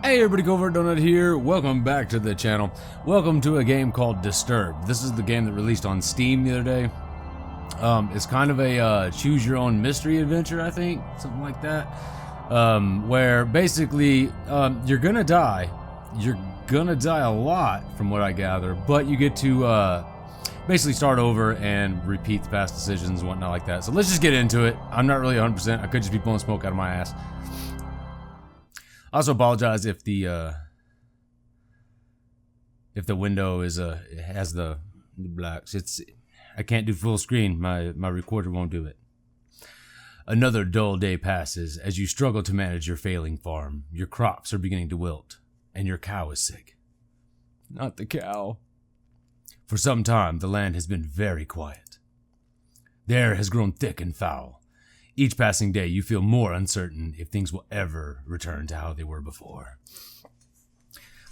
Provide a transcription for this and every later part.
Hey everybody, Covert Donut here. Welcome back to the channel. Welcome to a game called Disturbed. This is the game that released on Steam the other day. It's kind of a choose your own mystery adventure, I think, something like that. Where basically you're gonna die. You're gonna die a lot from what I gather, but you get to basically start over and repeat the past decisions and whatnot like that. So let's just get into it. I'm not really 100%. I could just be blowing smoke out of my ass. I also apologize if the window is has the blacks. I can't do full screen. My recorder won't do it. Another dull day passes as you struggle to manage your failing farm. Your crops are beginning to wilt, and your cow is sick. Not the cow. For some time, the land has been very quiet. The air has grown thick and foul. Each passing day, you feel more uncertain if things will ever return to how they were before.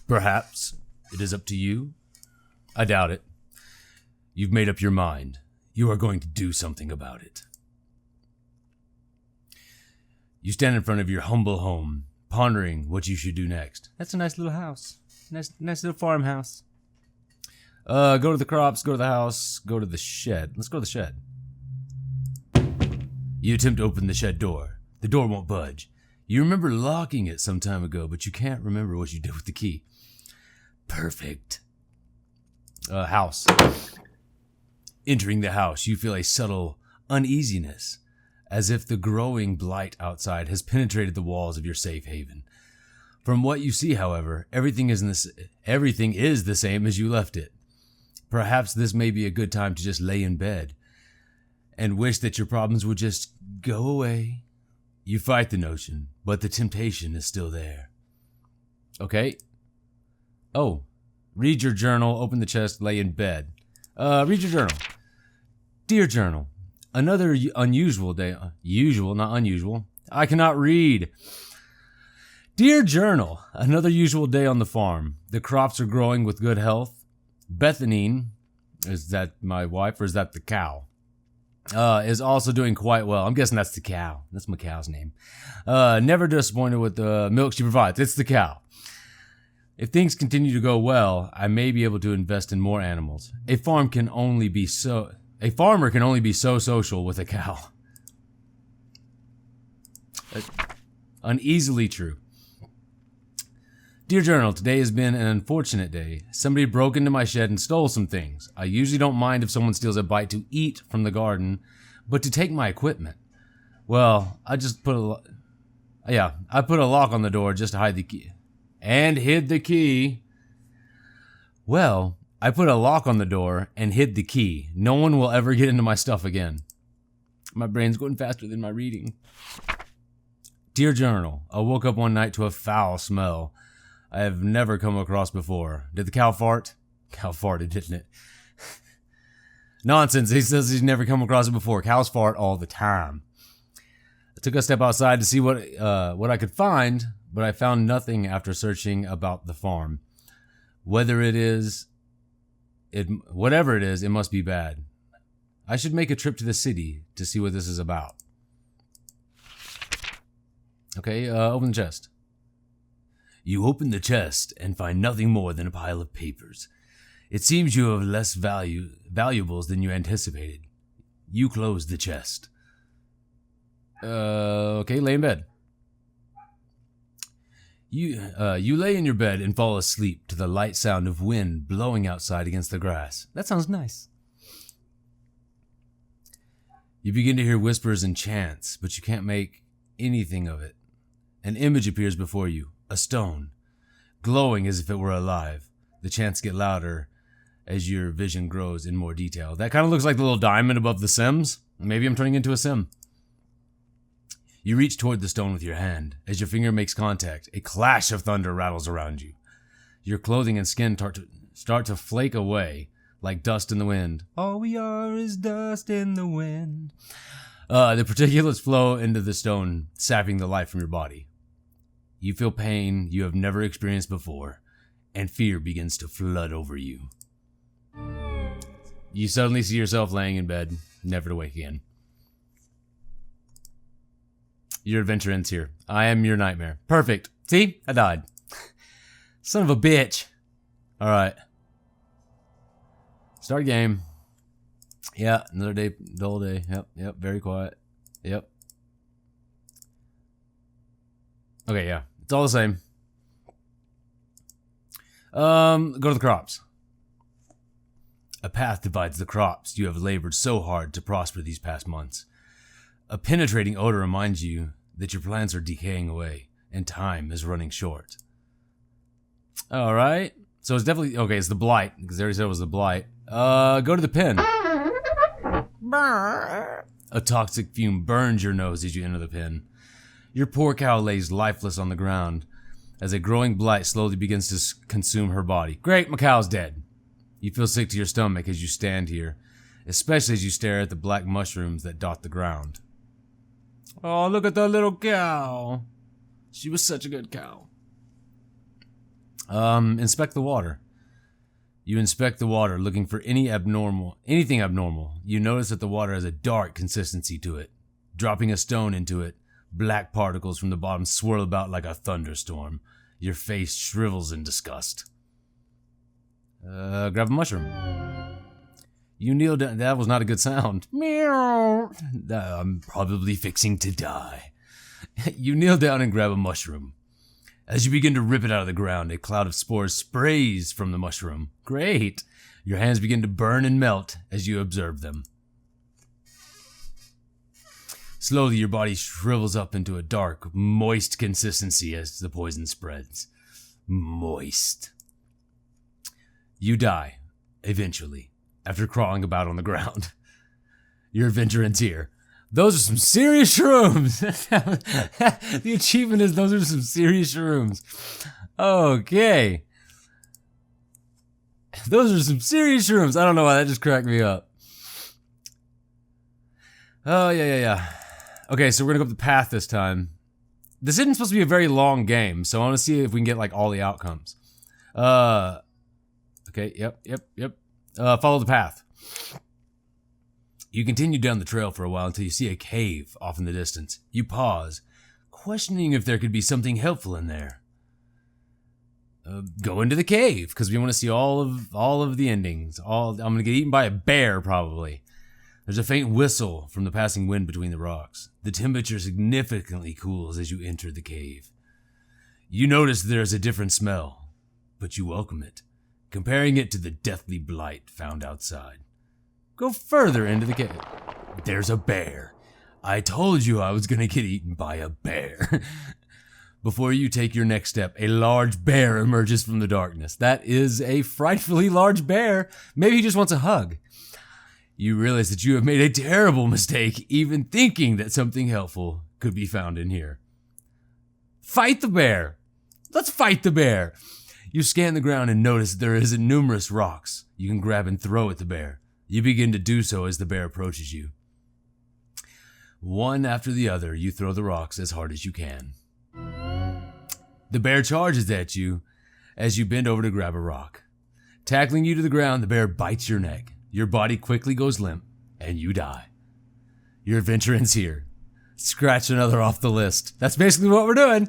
Perhaps it is up to you? I doubt it. You've made up your mind. You are going to do something about it. You stand in front of your humble home, pondering what you should do next. That's a nice little house. Nice little farmhouse. Go to the crops, go to the house, go to the shed. Let's go to the shed. You attempt to open the shed door. The door won't budge. You remember locking it some time ago, but you can't remember what you did with the key. Perfect. House. Entering the house, you feel a subtle uneasiness, as if the growing blight outside has penetrated the walls of your safe haven. From what you see, however, everything is the same as you left it. Perhaps this may be a good time to just lay in bed and wish that your problems would just go away. You fight the notion, but the temptation is still there. Okay. Oh, read your journal, open the chest, lay in bed. Read your journal. Dear journal, another unusual day. Usual, not unusual. I cannot read. Dear journal, another usual day on the farm. The crops are growing with good health. Bethany, is that my wife or is that the cow? Is also doing quite well. I'm guessing that's the cow. That's my cow's name. Never disappointed with the milk she provides. It's the cow. If things continue to go well, I may be able to invest in more animals. A farmer can only be so social with a cow. Uneasily true. Dear Journal, today has been an unfortunate day. Somebody broke into my shed and stole some things. I usually don't mind if someone steals a bite to eat from the garden, but to take my equipment. Well, I put a lock on the door just to hide the key. And hid the key. Well, I put a lock on the door and hid the key. No one will ever get into my stuff again. My brain's going faster than my reading. Dear Journal, I woke up one night to a foul smell I have never come across before. Did the cow fart? Cow farted, didn't it? Nonsense. He says he's never come across it before. Cows fart all the time. I took a step outside to see what I could find, but I found nothing after searching about the farm. Whatever it is, it must be bad. I should make a trip to the city to see what this is about. Okay, open the chest. You open the chest and find nothing more than a pile of papers. It seems you have less valuables than you anticipated. You close the chest. Okay, lay in bed. You lay in your bed and fall asleep to the light sound of wind blowing outside against the grass. That sounds nice. You begin to hear whispers and chants, but you can't make anything of it. An image appears before you. A stone, glowing as if it were alive. The chants get louder as your vision grows in more detail. That kind of looks like the little diamond above the Sims. Maybe I'm turning into a Sim. You reach toward the stone with your hand. As your finger makes contact, a clash of thunder rattles around you. Your clothing and skin start to flake away like dust in the wind. All we are is dust in the wind. The particulates flow into the stone, sapping the life from your body. You feel pain you have never experienced before, and fear begins to flood over you. You suddenly see yourself laying in bed, never to wake again. Your adventure ends here. I am your nightmare. Perfect. See? I died. Son of a bitch. Alright. Start game. Yeah, another day, dull day. Yep, very quiet. Yep. Okay, yeah. It's all the same. Go to the crops. A path divides the crops you have labored so hard to prosper these past months. A penetrating odor reminds you that your plants are decaying away and time is running short. Alright. So it's definitely, okay, it's the blight, because they already said it was the blight. Go to the pen. A toxic fume burns your nose as you enter the pen. Your poor cow lays lifeless on the ground as a growing blight slowly begins to consume her body. Great, my cow's dead. You feel sick to your stomach as you stand here, especially as you stare at the black mushrooms that dot the ground. Oh, look at that little cow. She was such a good cow. Inspect the water. You inspect the water, looking for anything abnormal. You notice that the water has a dark consistency to it. Dropping a stone into it, black particles from the bottom swirl about like a thunderstorm. Your face shrivels in disgust. Grab a mushroom. You kneel down. That was not a good sound. Meow. I'm probably fixing to die. You kneel down and grab a mushroom. As you begin to rip it out of the ground, a cloud of spores sprays from the mushroom. Great! Your hands begin to burn and melt as you observe them. Slowly, your body shrivels up into a dark, moist consistency as the poison spreads. Moist. You die, eventually, after crawling about on the ground. Your adventure ends here. Those are some serious shrooms. The achievement is those are some serious shrooms. Okay. Those are some serious shrooms. I don't know why that just cracked me up. Oh, yeah. Okay, so we're gonna go up the path this time. This isn't supposed to be a very long game, so I want to see if we can get like all the outcomes. Okay, yep. Follow the path. You continue down the trail for a while until you see a cave off in the distance. You pause, questioning if there could be something helpful in there. Go into the cave, because we want to see all of the endings. I'm going to get eaten by a bear, probably. There's a faint whistle from the passing wind between the rocks. The temperature significantly cools as you enter the cave. You notice there's a different smell, but you welcome it, comparing it to the deathly blight found outside. Go further into the cave. There's a bear. I told you I was gonna get eaten by a bear. Before you take your next step, a large bear emerges from the darkness. That is a frightfully large bear. Maybe he just wants a hug. You realize that you have made a terrible mistake, even thinking that something helpful could be found in here. Fight the bear. Let's fight the bear. You scan the ground and notice there is numerous rocks you can grab and throw at the bear. You begin to do so as the bear approaches you. One after the other, you throw the rocks as hard as you can. The bear charges at you as you bend over to grab a rock. Tackling you to the ground, the bear bites your neck. Your body quickly goes limp, and you die. Your adventure ends here. Scratch another off the list. That's basically what we're doing.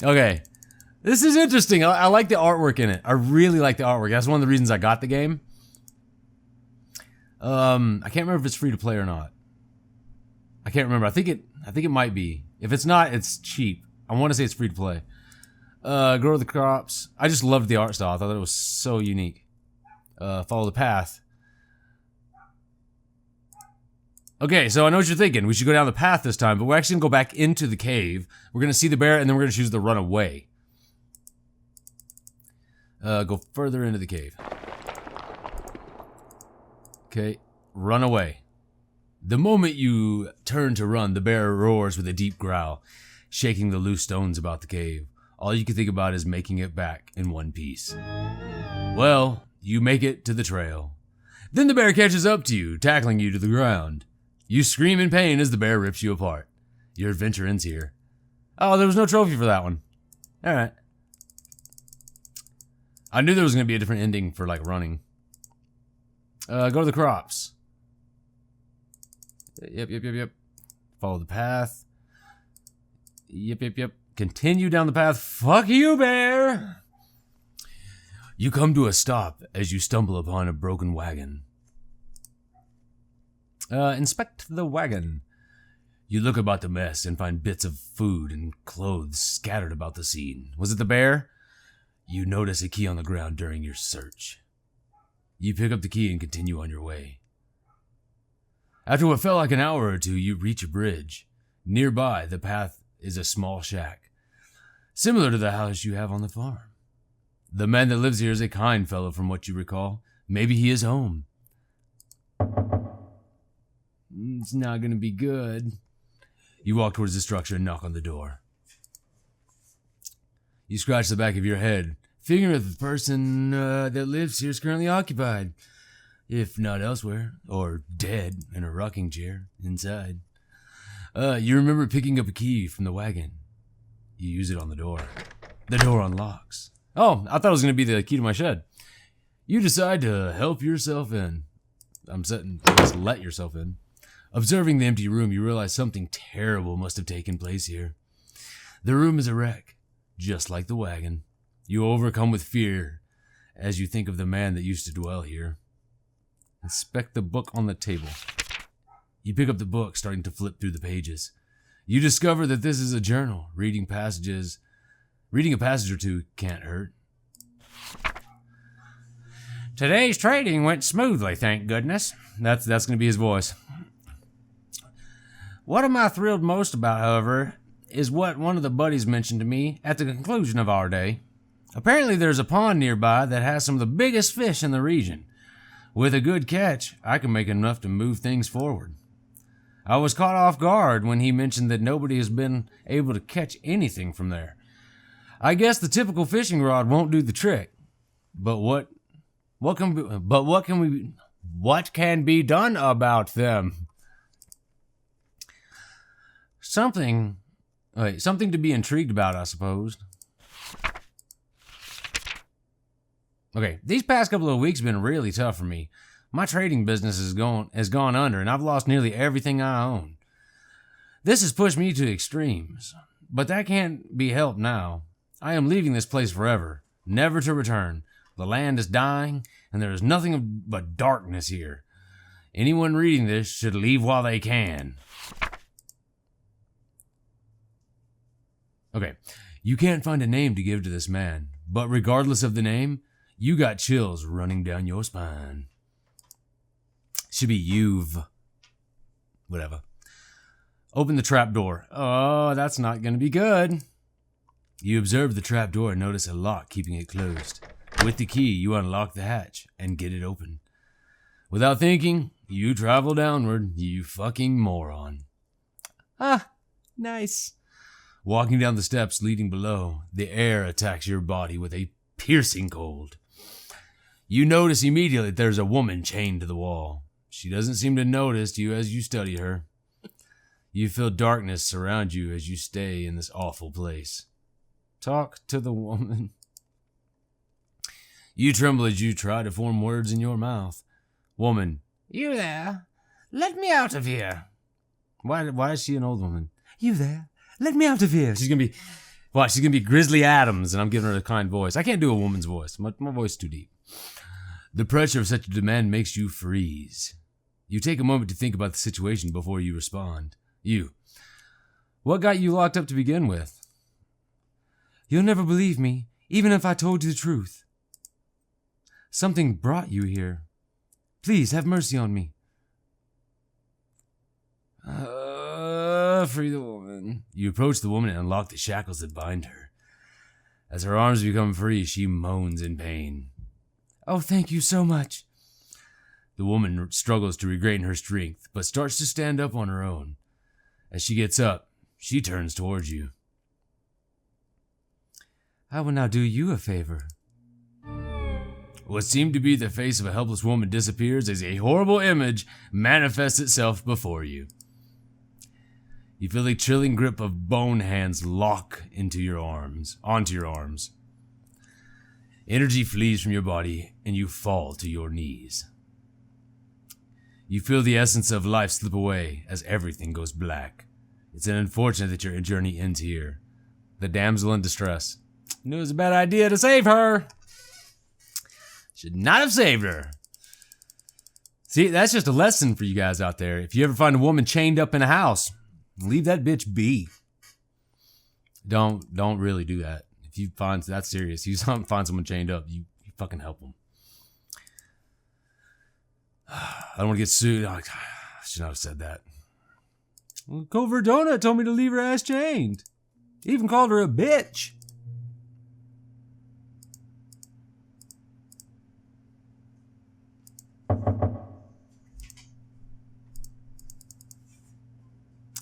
Okay. This is interesting. I like the artwork in it. I really like the artwork. That's one of the reasons I got the game. I can't remember if it's free to play or not. I can't remember. I think it might be. If it's not, it's cheap. I want to say it's free to play. Grow the crops. I just loved the art style. I thought it was so unique. Follow the path. Okay, so I know what you're thinking. We should go down the path this time, but we're actually gonna go back into the cave. We're gonna see the bear, and then we're gonna choose to run away. Go further into the cave. Okay, run away. The moment you turn to run, the bear roars with a deep growl, shaking the loose stones about the cave. All you can think about is making it back in one piece. Well, you make it to the trail. Then the bear catches up to you, tackling you to the ground. You scream in pain as the bear rips you apart. Your adventure ends here. Oh, there was no trophy for that one. Alright. I knew there was going to be a different ending for, like, running. Go to the crops. Yep. Follow the path. Yep. continue down the path. Fuck you, bear! You come to a stop as you stumble upon a broken wagon. Inspect the wagon. You look about the mess and find bits of food and clothes scattered about the scene. Was it the bear? You notice a key on the ground during your search. You pick up the key and continue on your way. After what felt like an hour or two, you reach a bridge. Nearby, the path is a small shack, similar to the house you have on the farm. The man that lives here is a kind fellow from what you recall. Maybe he is home. It's not going to be good. You walk towards the structure and knock on the door. You scratch the back of your head, figuring that the person that lives here is currently occupied, if not elsewhere, or dead in a rocking chair inside. You remember picking up a key from the wagon. You use it on the door. The door unlocks. Oh, I thought it was going to be the key to my shed. You decide to help yourself in. Let yourself in. Observing the empty room, you realize something terrible must have taken place here. The room is a wreck, just like the wagon. You overcome with fear as you think of the man that used to dwell here. Inspect the book on the table. You pick up the book, starting to flip through the pages. You discover that this is a journal. Reading a passage or two can't hurt. Today's trading went smoothly, thank goodness. That's going to be his voice. What am I thrilled most about, however, is what one of the buddies mentioned to me at the conclusion of our day. Apparently there's a pond nearby that has some of the biggest fish in the region. With a good catch, I can make enough to move things forward. I was caught off guard when he mentioned that nobody has been able to catch anything from there. I guess the typical fishing rod won't do the trick. But what can be done about them? Something to be intrigued about, I suppose. Okay, these past couple of weeks have been really tough for me. My trading business has gone under, and I've lost nearly everything I own. This has pushed me to extremes, but that can't be helped now. I am leaving this place forever, never to return. The land is dying, and there is nothing but darkness here. Anyone reading this should leave while they can. Okay, you can't find a name to give to this man, but regardless of the name, you got chills running down your spine. Should be You've. Whatever. Open the trap door. Oh, that's not going to be good. You observe the trap door and notice a lock keeping it closed. With the key, you unlock the hatch and get it open. Without thinking, you travel downward, you fucking moron. Ah, nice. Walking down the steps leading below, the air attacks your body with a piercing cold. You notice immediately that there's a woman chained to the wall. She doesn't seem to notice you as you study her. You feel darkness surround you as you stay in this awful place. Talk to the woman. You tremble as you try to form words in your mouth. Woman. You there? Let me out of here. Why is she an old woman? You there? Let me out of here. She's gonna be Grizzly Adams, and I'm giving her a kind voice. I can't do a woman's voice. My voice is too deep. The pressure of such a demand makes you freeze. You take a moment to think about the situation before you respond. What got you locked up to begin with? You'll never believe me, even if I told you the truth. Something brought you here. Please, have mercy on me. Free the woman. You approach the woman and unlock the shackles that bind her. As her arms become free, she moans in pain. Oh, thank you so much. The woman struggles to regain her strength, but starts to stand up on her own. As she gets up, she turns towards you. I will now do you a favor. What seemed to be the face of a helpless woman disappears as a horrible image manifests itself before you. You feel a chilling grip of bone hands lock onto your arms. Energy flees from your body and you fall to your knees. You feel the essence of life slip away as everything goes black. It's unfortunate that your journey ends here, the damsel in distress. Knew it was a bad idea to save her. Should not have saved her. See, that's just a lesson for you guys out there. If you ever find a woman chained up in a house, leave that bitch be. Don't really do that. If you find that's serious, you find someone chained up, you fucking help them. I don't want to get sued. I should not have said that. Well, Covert Donut told me to leave her ass chained. He even called her a bitch.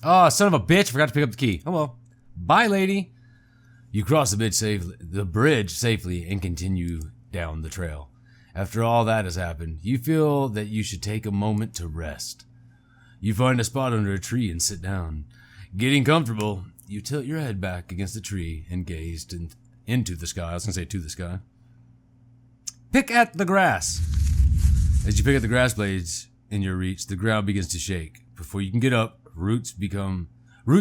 Oh, son of a bitch, forgot to pick up the key. Oh well. Bye, lady. You cross the bridge safely and continue down the trail. After all that has happened, you feel that you should take a moment to rest. You find a spot under a tree and sit down. Getting comfortable, you tilt your head back against the tree and gaze into the sky. I was going to say to the sky. Pick at the grass. As you pick at the grass blades in your reach, the ground begins to shake. Before you can get up, roots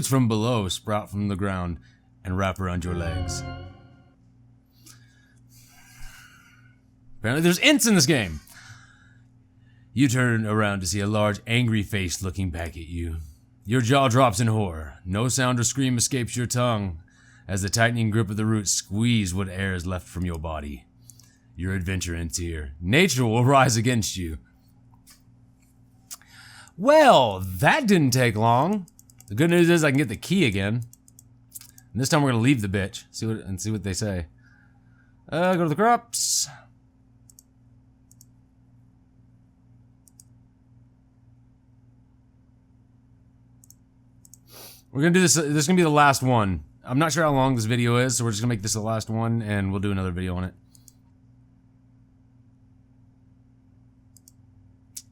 from below sprout from the ground and wrap around your legs. Apparently there's ints in this game. You turn around to see a large, angry face looking back at you. Your jaw drops in horror. No sound or scream escapes your tongue as the tightening grip of the roots squeeze what air is left from your body. Your adventure ends here. Nature will rise against you. Well, that didn't take long. The good news is I can get the key again. And this time we're gonna leave the bitch. See what they say. Go to the crops. We're gonna do this. This is gonna be the last one. I'm not sure how long this video is, so we're just gonna make this the last one, and we'll do another video on it.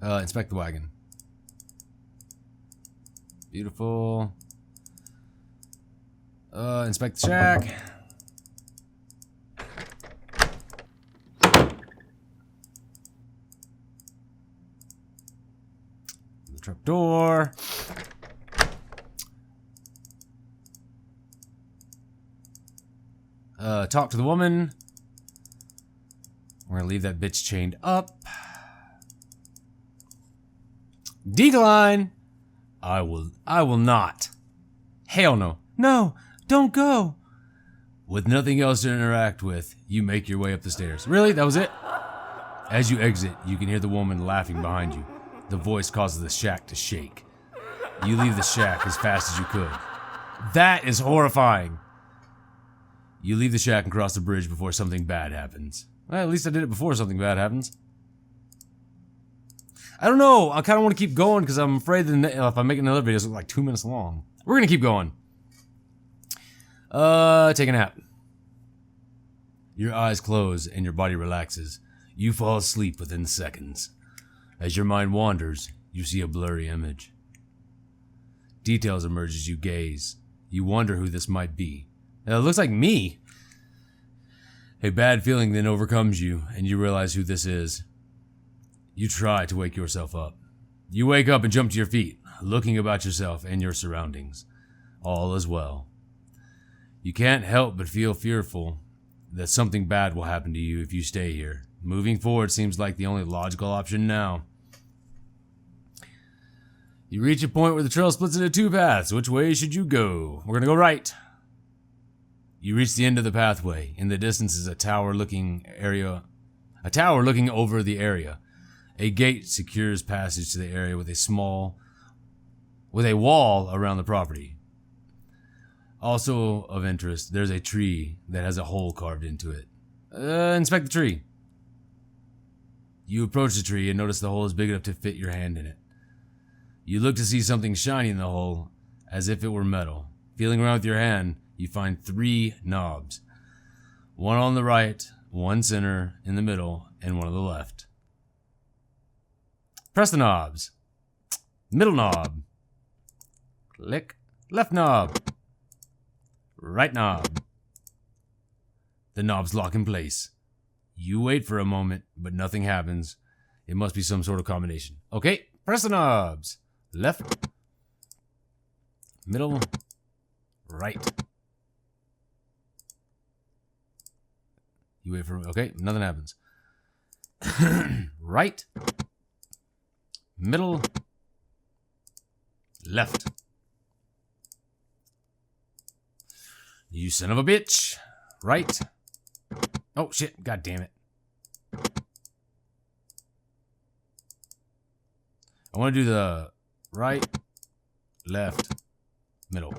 Inspect the wagon. Beautiful. Inspect the shack. The trap door. Talk to the woman. We're gonna leave that bitch chained up. Decline. I will not. Hell no. No, don't go. With nothing else to interact with, you make your way up the stairs. Really? That was it? As you exit, you can hear the woman laughing behind you. The voice causes the shack to shake. You leave the shack as fast as you could. That is horrifying. You leave the shack and cross the bridge before something bad happens. Well, at least I did it before something bad happens. I don't know. I kind of want to keep going because I'm afraid that if I make another video, it's like 2 minutes long. We're going to keep going. Take a nap. Your eyes close and your body relaxes. You fall asleep within seconds. As your mind wanders, you see a blurry image. Details emerge as you gaze. You wonder who this might be. It looks like me. A bad feeling then overcomes you, and you realize who this is. You try to wake yourself up. You wake up and jump to your feet, looking about yourself and your surroundings. All is well. You can't help but feel fearful that something bad will happen to you if you stay here. Moving forward seems like the only logical option now. You reach a point where the trail splits into two paths. Which way should you go? We're gonna go right. You reach the end of the pathway. In the distance is a tower looking over the area. A gate secures passage to the area with a wall around the property. Also of interest, there's a tree that has a hole carved into it. Inspect the tree. You approach the tree and notice the hole is big enough to fit your hand in it. You look to see something shiny in the hole, as if it were metal. Feeling around with your hand, you find 3 knobs. One on the right, one center, in the middle, and one on the left. Press the knobs. Middle knob. Click. Left knob. Right knob. The knobs lock in place. You wait for a moment, but nothing happens. It must be some sort of combination. Okay, press the knobs. Left. Middle. Right. You wait for... Okay, nothing happens. Right. Middle. Left. You son of a bitch. Right. Oh, shit. God damn it. I want to do the right, left, middle.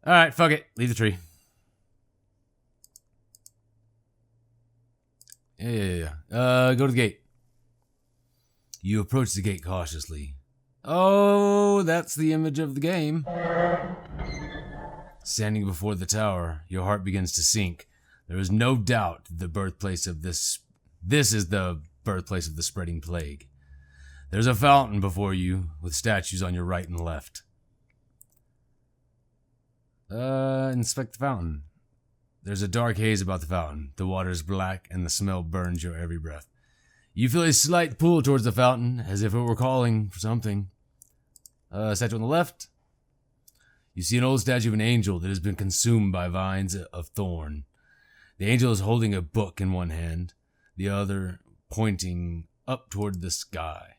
Alright, fuck it. Leave the tree. Yeah. Go to the gate. You approach the gate cautiously. Oh, that's the image of the game. Standing before the tower, your heart begins to sink. There is no doubt the birthplace of this is the birthplace of the spreading plague. There's a fountain before you, with statues on your right and left. Inspect the fountain. There's a dark haze about the fountain. The water is black, and the smell burns your every breath. You feel a slight pull towards the fountain, as if it were calling for something. Statue on the left. You see an old statue of an angel that has been consumed by vines of thorn. The angel is holding a book in one hand, the other pointing up toward the sky.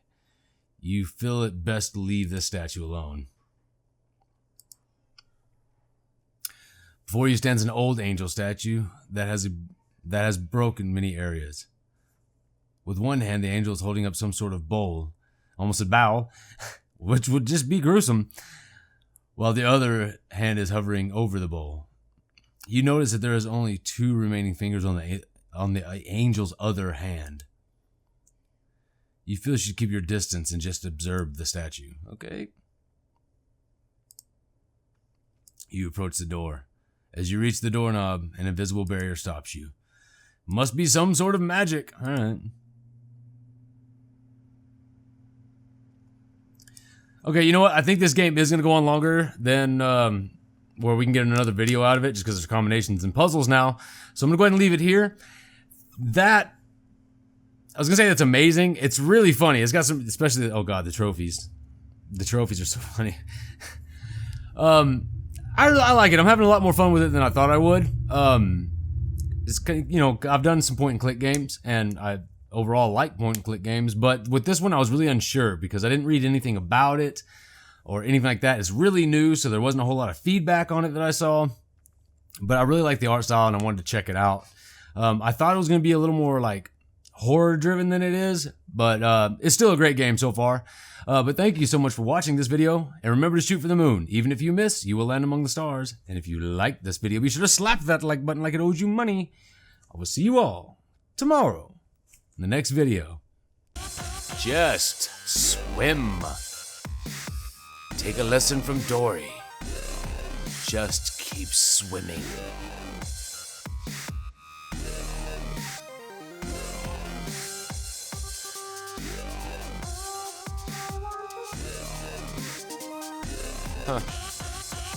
You feel it best to leave this statue alone. Before you stands an old angel statue that has broken many areas. With one hand, the angel is holding up some sort of bowl, almost a bow, which would just be gruesome, while the other hand is hovering over the bowl. You notice that there is only 2 remaining fingers on the angel's other hand. You feel you should keep your distance and just observe the statue. Okay. You approach the door. As you reach the doorknob, an invisible barrier stops you. Must be some sort of magic. All right. Okay, you know what? I think this game is going to go on longer than where we can get another video out of it, just because there's combinations and puzzles now. So I'm going to go ahead and leave it here. I was going to say that's amazing. It's really funny. It's got some, especially, oh god, the trophies. The trophies are so funny. I like it. I'm having a lot more fun with it than I thought I would. It's, you know, I've done some point and click games, and I overall like point and click games, but with this one I was really unsure because I didn't read anything about it or anything like that. It's really new, so there wasn't a whole lot of feedback on it that I saw, but I really like the art style and I wanted to check it out. I thought it was going to be a little more like horror driven than it is, but it's still a great game so far. But thank you so much for watching this video, and remember to shoot for the moon. Even if you miss, you will land among the stars. And if you liked this video, be sure to slap that like button like it owes you money. I will see you all tomorrow in the next video. Just swim. Take a lesson from Dory. Just keep swimming. Huh.